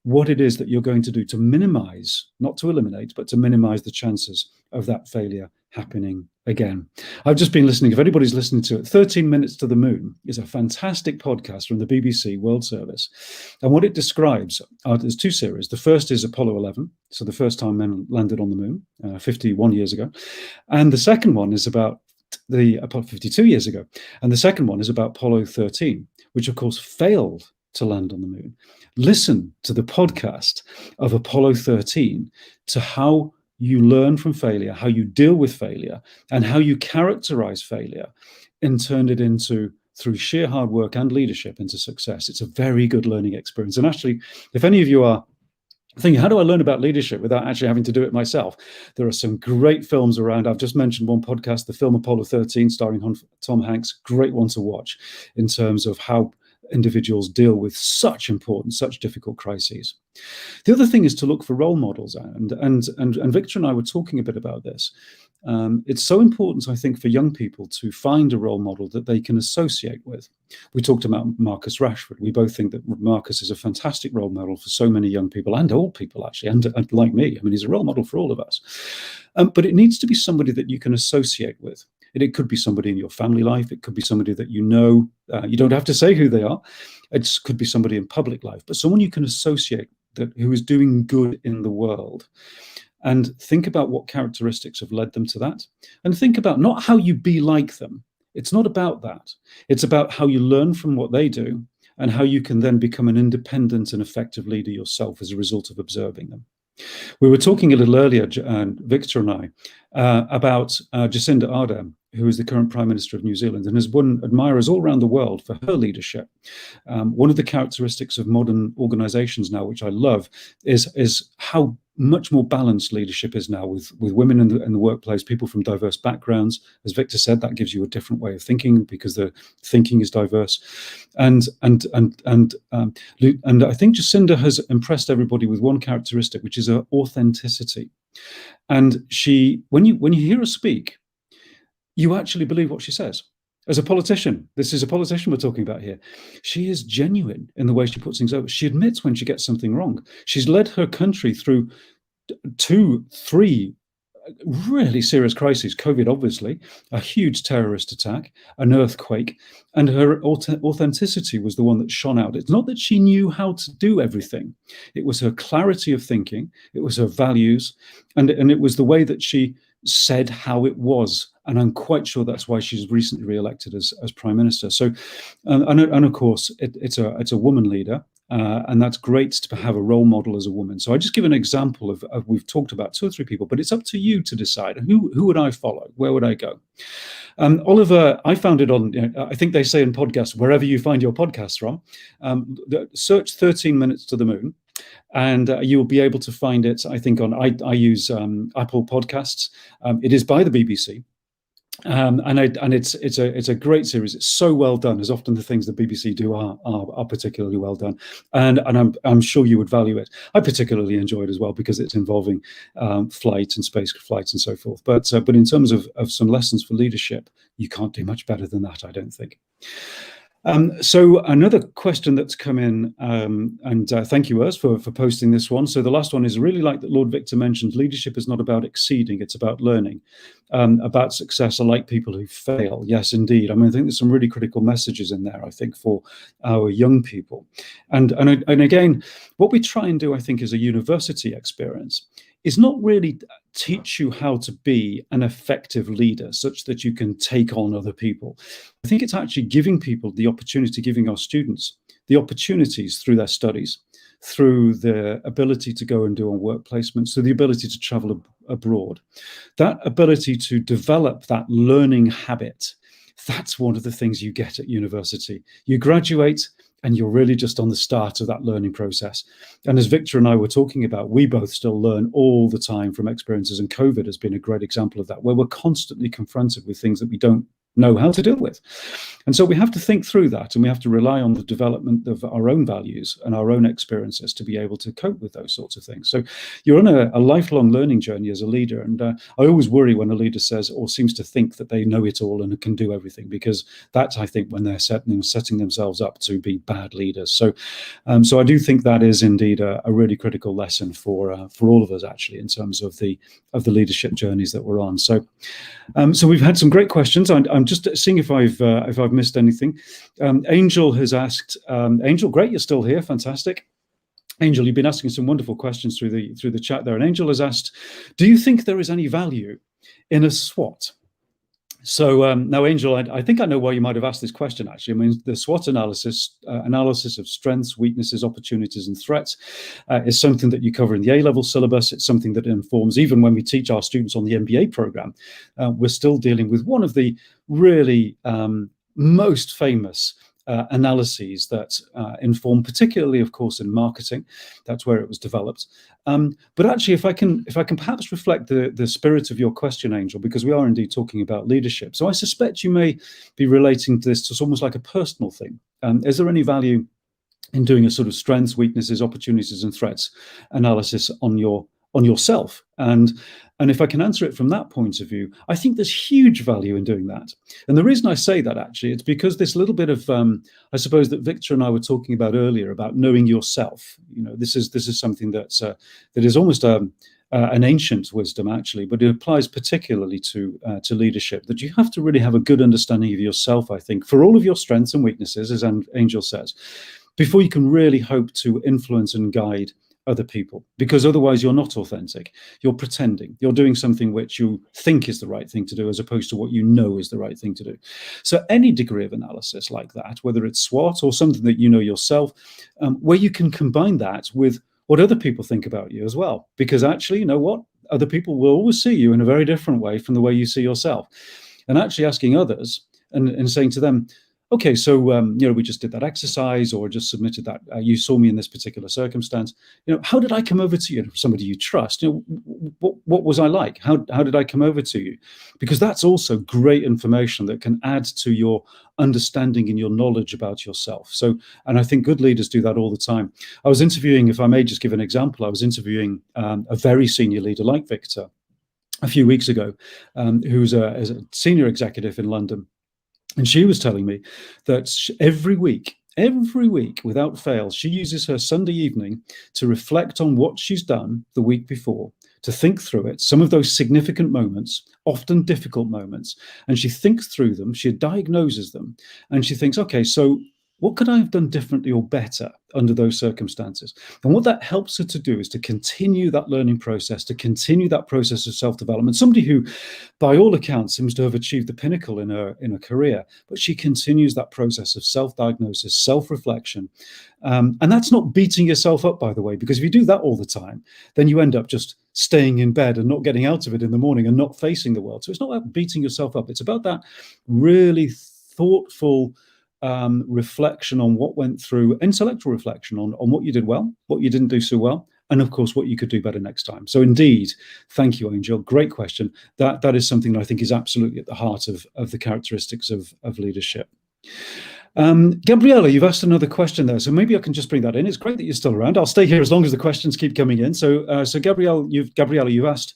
what it is that you're going to do to minimize, not to eliminate, but to minimize the chances of that failure happening again? I've just been listening, if anybody's listening to it, 13 Minutes to the Moon is a fantastic podcast from the BBC World Service. And what it describes, there's two series. The first is Apollo 11, so the first time men landed on the moon, 51 years ago. And the second one is about the Apollo 52 years ago. And the second one is about Apollo 13, which of course failed to land on the moon. Listen to the podcast of Apollo 13 to how you learn from failure, how you deal with failure, and how you characterize failure and turn it into, through sheer hard work and leadership, into success. It's a very good learning experience. And actually, if any of you are thinking, how do I learn about leadership without actually having to do it myself? There are some great films around. I've just mentioned one podcast, the film Apollo 13, starring Tom Hanks. Great one to watch in terms of how individuals deal with such important, such difficult crises. The other thing is to look for role models, and Victor and I were talking a bit about this. It's so important, I think, for young people to find a role model that they can associate with. We talked about Marcus Rashford. We both think that Marcus is a fantastic role model for so many young people, and old people, actually, and like me. I mean, he's a role model for all of us. But it needs to be somebody that you can associate with. It could be somebody in your family life. It could be somebody that you know. You don't have to say who they are. It could be somebody in public life, but someone you can associate who is doing good in the world. And think about what characteristics have led them to that. And think about not how you be like them. It's not about that. It's about how you learn from what they do and how you can then become an independent and effective leader yourself as a result of observing them. We were talking a little earlier, Victor and I, about Jacinda Ardern, who is the current Prime Minister of New Zealand and has won admirers all around the world for her leadership. One of the characteristics of modern organizations now, which I love, is how much more balanced leadership is now with women in the workplace, people from diverse backgrounds. As Victor said, that gives you a different way of thinking because the thinking is diverse. And I think Jacinda has impressed everybody with one characteristic, which is her authenticity. And when you hear her speak, you actually believe what she says. As a politician, this is a politician we're talking about here. She is genuine in the way she puts things over. She admits when she gets something wrong. She's led her country through 2-3 really serious crises. COVID, obviously, a huge terrorist attack, an earthquake, and her authenticity was the one that shone out. It's not that she knew how to do everything. It was her clarity of thinking. It was her values. And it was the way that she said how it was. And I'm quite sure that's why she's recently re-elected as Prime Minister. So, and of course, it's a woman leader. And that's great to have a role model as a woman. So I just give an example of we've talked about 2 or 3 people, but it's up to you to decide who would I follow? Where would I go? Oliver, I found it on, I think they say in podcasts, wherever you find your podcasts from, search 13 Minutes to the Moon. And you will be able to find it, I think, I use Apple Podcasts. It is by the BBC. And it's a great series. It's so well done, as often the things the BBC do are particularly well done, and I'm sure you would value it. I particularly enjoy it as well because it's involving flight and space flights and so forth. But in terms of some lessons for leadership, you can't do much better than that, I don't think. So another question that's come in, and thank you, Urs, for posting this one. So the last one is really like that Lord Victor mentioned, leadership is not about exceeding, it's about learning. About success, I like people who fail. Yes, indeed. I mean, I think there's some really critical messages in there, I think, for our young people. And again, what we try and do, I think, as a university experience is not really teach you how to be an effective leader such that you can take on other people. I think it's actually giving people the opportunity, giving our students the opportunities through their studies, through the ability to go and do on work placements, through the ability to travel abroad, that ability to develop that learning habit. That's one of the things you get at university. You graduate and you're really just on the start of that learning process. And as Victor and I were talking about, we both still learn all the time from experiences, and COVID has been a great example of that, where we're constantly confronted with things that we don't know how to deal with. And so we have to think through that, and we have to rely on the development of our own values and our own experiences to be able to cope with those sorts of things. So you're on a lifelong learning journey as a leader. And I always worry when a leader says or seems to think that they know it all and can do everything, because that's, I think, when they're setting themselves up to be bad leaders. So I do think that is indeed a really critical lesson for all of us, actually, in terms of the leadership journeys that we're on. So we've had some great questions. I'm just seeing if I've missed anything. Angel has asked. Angel, great, you're still here. Fantastic. Angel, you've been asking some wonderful questions through the chat there. And Angel has asked, do you think there is any value in a SWOT? So now, Angel, I think I know why you might have asked this question, actually. I mean, the SWOT analysis of strengths, weaknesses, opportunities, and threats is something that you cover in the A-level syllabus. It's something that informs, even when we teach our students on the MBA program, we're still dealing with one of the really most famous analyses that inform, particularly, of course, in marketing. That's where it was developed. But actually, if I can perhaps reflect the spirit of your question, Angel, because we are indeed talking about leadership. So I suspect you may be relating to this to almost like a personal thing. Is there any value in doing a sort of strengths, weaknesses, opportunities, and threats analysis on yourself? And if I can answer it from that point of view, I think there's huge value in doing that. And the reason I say that, actually, it's because this little bit of, I suppose, that Victor and I were talking about earlier about knowing yourself. You know, this is something that is almost an ancient wisdom, actually, but it applies particularly to leadership. That you have to really have a good understanding of yourself, I think, for all of your strengths and weaknesses, as Angel says, before you can really hope to influence and guide other people, because otherwise you're not authentic. You're pretending. You're doing something which you think is the right thing to do, as opposed to what you know is the right thing to do. So any degree of analysis like that, whether it's SWOT or something that you know yourself, where you can combine that with what other people think about you as well, because actually, you know what? Other people will always see you in a very different way from the way you see yourself. And actually asking others and saying to them, okay, so we just did that exercise, or just submitted that. You saw me in this particular circumstance. How did I come over to you? Somebody you trust. What was I like? How did I come over to you? Because that's also great information that can add to your understanding and your knowledge about yourself. So, and I think good leaders do that all the time. I was interviewing, if I may just give an example, I was interviewing a very senior leader like Victor a few weeks ago, who's a senior executive in London. And she was telling me that every week, without fail, she uses her Sunday evening to reflect on what she's done the week before, to think through it, some of those significant moments, often difficult moments, and she thinks through them, she diagnoses them, and she thinks, okay, so what could I have done differently or better under those circumstances? And what that helps her to do is to continue that learning process, to continue that process of self-development. Somebody who, by all accounts, seems to have achieved the pinnacle in her career, but she continues that process of self-diagnosis, self-reflection. And that's not beating yourself up, by the way, because if you do that all the time, then you end up just staying in bed and not getting out of it in the morning and not facing the world. So it's not about beating yourself up. It's about that really thoughtful reflection on what went through, intellectual reflection on what you did well, what you didn't do so well, and of course what you could do better next time. So indeed, thank you, Angel. Great question. That is something that I think is absolutely at the heart of the characteristics of leadership. Gabriella, you've asked another question there, so maybe I can just bring that in. It's great that you're still around. I'll stay here as long as the questions keep coming in. So Gabriella, you've asked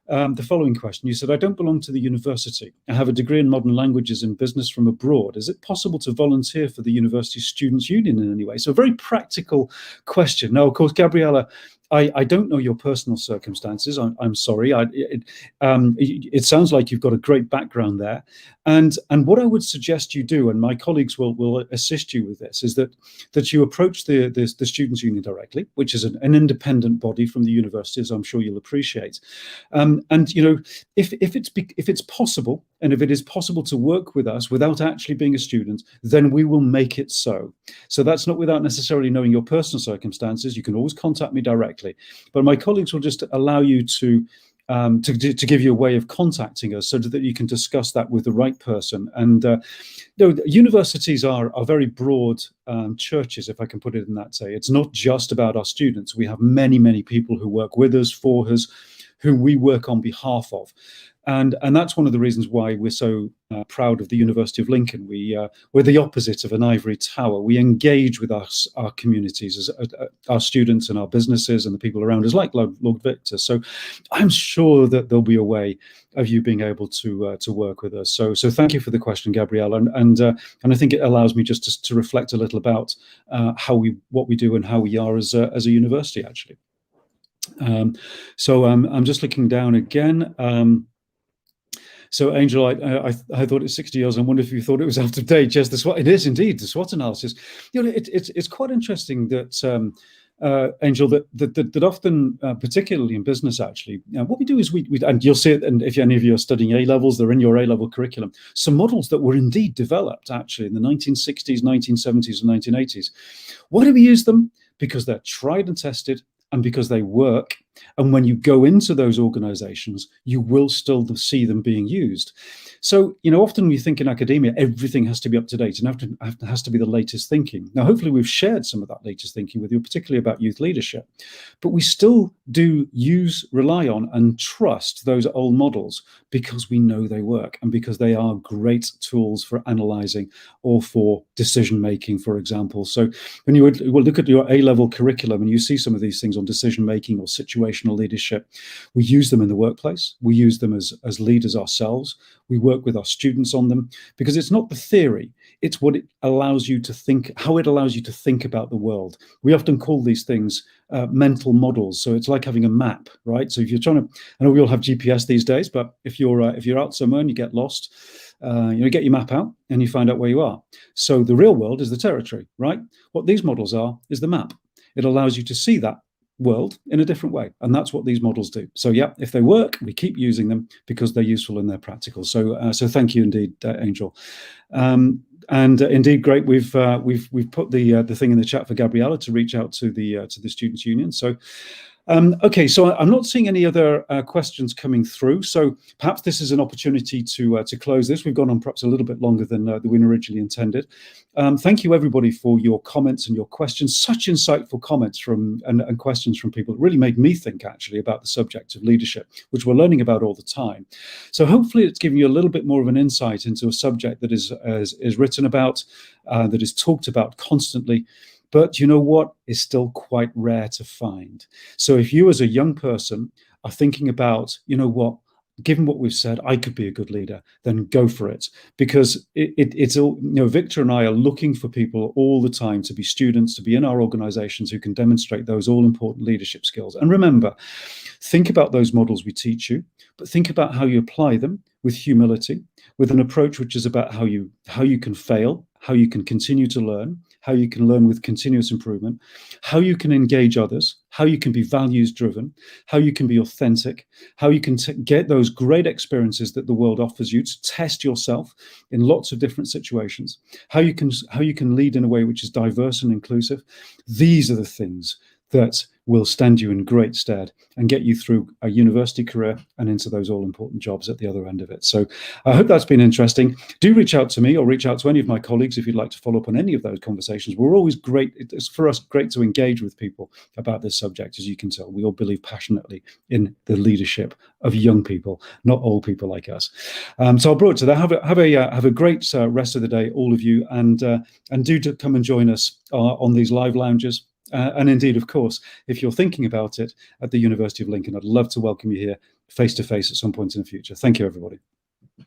the following question. You said, I don't belong to the university. I have a degree in modern languages and business from abroad. Is it possible to volunteer for the University Students' Union in any way? So a very practical question. Now, of course, Gabriella, I don't know your personal circumstances. I'm sorry. It sounds like you've got a great background there, and what I would suggest you do, and my colleagues will assist you with this, is that you approach the Students' Union directly, which is an independent body from the university, as I'm sure you'll appreciate. And if it's possible, and if it is possible to work with us without actually being a student, then we will make it so. So that's not without necessarily knowing your personal circumstances. You can always contact me directly, but my colleagues will just allow you to give you a way of contacting us so that you can discuss that with the right person. And universities are very broad churches, if I can put it in that way. It's not just about our students. We have many people who work with us, for us, who we work on behalf of. And that's one of the reasons why we're so proud of the University of Lincoln. We're the opposite of an ivory tower. We engage with our communities, as our students and our businesses and the people around us, like Lord Victor. So I'm sure that there'll be a way of you being able to work with us. So thank you for the question, Gabrielle, and I think it allows me just to reflect a little about what we do and how we are as a university, actually. So I'm just looking down again. So, Angel, I thought it's 60 years. I wonder if you thought it was out of date. Yes, the SWOT. It is indeed the SWOT analysis. It's quite interesting that Angel, that often, particularly in business, actually, what we do is we and you'll see it. And if any of you are studying A levels, they're in your A level curriculum. Some models that were indeed developed actually in the 1960s, 1970s, and 1980s. Why do we use them? Because they're tried and tested, and because they work. And when you go into those organizations, you will still see them being used. So, often we think in academia, everything has to be up to date and often has to be the latest thinking. Now, hopefully we've shared some of that latest thinking with you, particularly about youth leadership. But we still do rely on and trust those old models because we know they work and because they are great tools for analyzing or for decision making, for example. So when you look at your A-level curriculum and you see some of these things on decision making or situational leadership, we use them in the workplace. We use them as leaders ourselves. We work with our students on them because it's not the theory, it's what it allows you to think, how it allows you to think about the world. We often call these things mental models. So it's like having a map, right? So if you're trying to, I know we all have GPS these days, but if you're out somewhere and you get lost, you get your map out and you find out where you are. So the real world is the territory, right? What these models are is the map. It allows you to see that world in a different way, and that's what these models do. So yeah, if they work, we keep using them because they're useful and they're practical. So thank you indeed, Angel. And indeed, great. We've put the thing in the chat for Gabriella to reach out to the Students' Union. So. Okay, so I'm not seeing any other questions coming through. So perhaps this is an opportunity to close this. We've gone on perhaps a little bit longer than we originally intended. Thank you, everybody, for your comments and your questions. Such insightful comments and questions from people. It really made me think, actually, about the subject of leadership, which we're learning about all the time. So hopefully it's given you a little bit more of an insight into a subject that is written about, that is talked about constantly. But you know what is still quite rare to find. So if you as a young person are thinking about, given what we've said, I could be a good leader, then go for it. Because it's all, Victor and I are looking for people all the time to be students, to be in our organizations who can demonstrate those all important leadership skills. And remember, think about those models we teach you, but think about how you apply them with humility, with an approach which is about how you can fail, how you can continue to learn, how you can learn with continuous improvement, how you can engage others, how you can be values driven, how you can be authentic, how you can get those great experiences that the world offers you to test yourself in lots of different situations, how you can lead in a way which is diverse and inclusive. These are the things that will stand you in great stead and get you through a university career and into those all-important jobs at the other end of it. So I hope that's been interesting. Do reach out to me or reach out to any of my colleagues if you'd like to follow up on any of those conversations. We're always great. It's for us great to engage with people about this subject. As you can tell, we all believe passionately in the leadership of young people, not old people like us. So I'll brought it to that. Have a great rest of the day, all of you, and do come and join us on these live lounges. And indeed, of course, if you're thinking about it at the University of Lincoln, I'd love to welcome you here face to face at some point in the future. Thank you, everybody.